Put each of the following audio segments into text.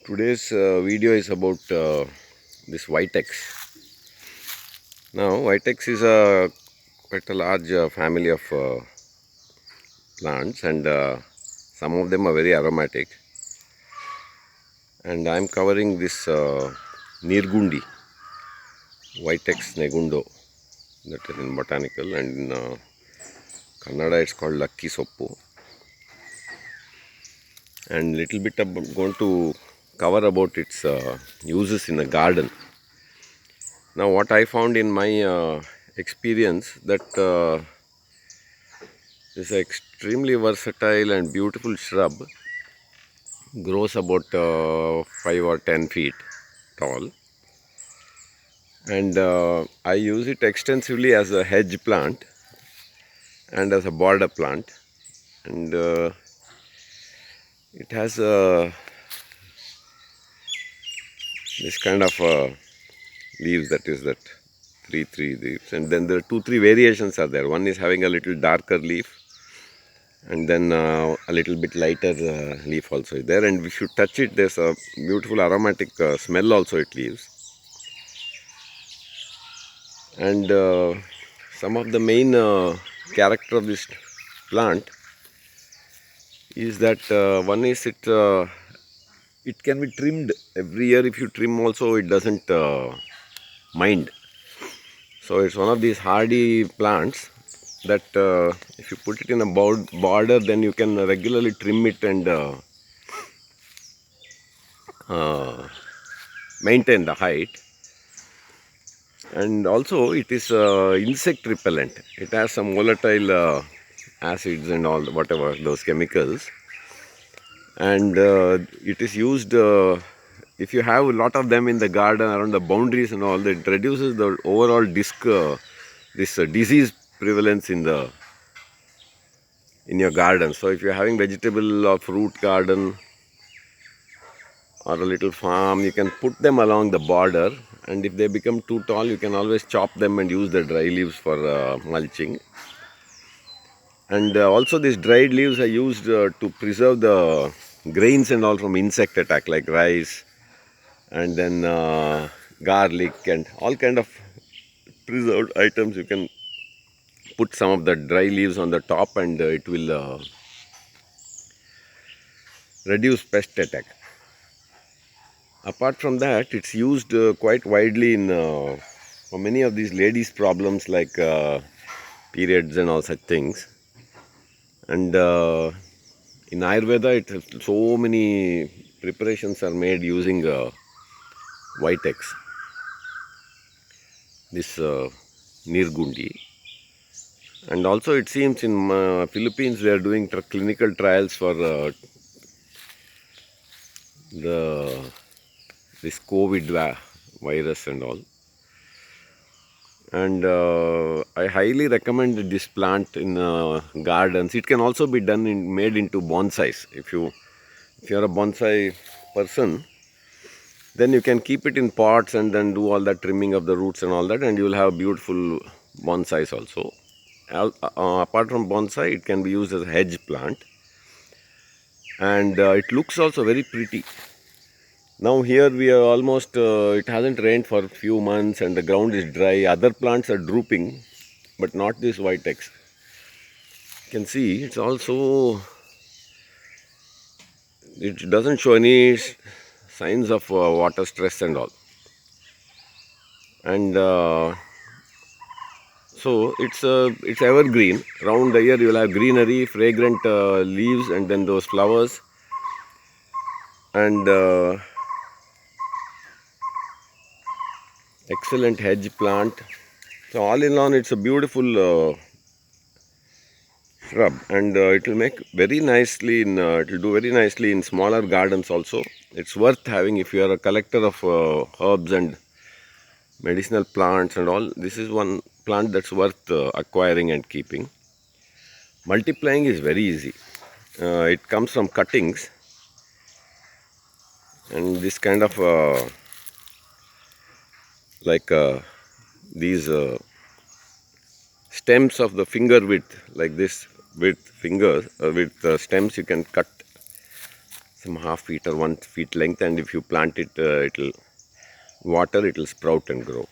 Today's video is about this vitex. Now, vitex is quite a large family of plants, and some of them are very aromatic. And I am covering this Nirgundi, vitex negundo, that is in botanical, and in Kannada it's called lakki soppu. And little bit I'm going to cover about its uses in the garden. Now, what I found in my experience that this extremely versatile and beautiful shrub grows about 5 or 10 feet tall, and I use it extensively as a hedge plant and as a border plant, and it has this kind of leaves, that is that three leaves, and then there are 2-3 variations are there. One is having a little darker leaf, and then a little bit lighter leaf also is there, and if you touch it, there's a beautiful aromatic smell also it leaves. And some of the main character of this plant is that one is it can be trimmed every year. If you trim also, it doesn't mind. So it's one of these hardy plants that if you put it in a border, then you can regularly trim it and maintain the height. And also it is insect repellent. It has some volatile acids and all, whatever those chemicals, and it is used if you have a lot of them in the garden around the boundaries and all, that reduces the overall disease prevalence in your garden. So if you're having vegetable or fruit garden or a little farm, you can put them along the border, and if they become too tall, you can always chop them and use the dry leaves for mulching. And also these dried leaves are used to preserve the grains and all from insect attack, like rice, and then garlic and all kind of preserved items. You can put some of the dry leaves on the top, and it will reduce pest attack. Apart from that, it's used quite widely in for many of these ladies' problems like periods and all such things. And in Ayurveda, so many preparations are made using vitex, this Nirgundi. And also it seems in Philippines they are doing clinical trials for this COVID virus and all. And I highly recommend this plant in gardens. It can also be made into bonsais. If you're a bonsai person, then you can keep it in pots and then do all that trimming of the roots and all that, and you will have beautiful bonsais also. Apart from bonsai, it can be used as a hedge plant, and it looks also very pretty. Now here we are almost, it hasn't rained for a few months and the ground is dry. Other plants are drooping, but not this vitex. You can see it's also, it doesn't show any signs of water stress and all. And so it's evergreen. Round the year you will have greenery, fragrant leaves, and then those flowers. And excellent hedge plant. So all in all, it's a beautiful shrub, and it will make very nicely in it will do very nicely in smaller gardens also. It's worth having if you are a collector of herbs and medicinal plants and all. This is one plant that's worth acquiring and keeping. Multiplying is very easy. It comes from cuttings, and this kind of like these stems of the finger width, like this, with fingers with stems, you can cut some half feet or 1 feet length, and if you plant it, it'll water, it will sprout and grow.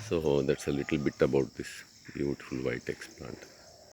So that's a little bit about this beautiful vitex plant.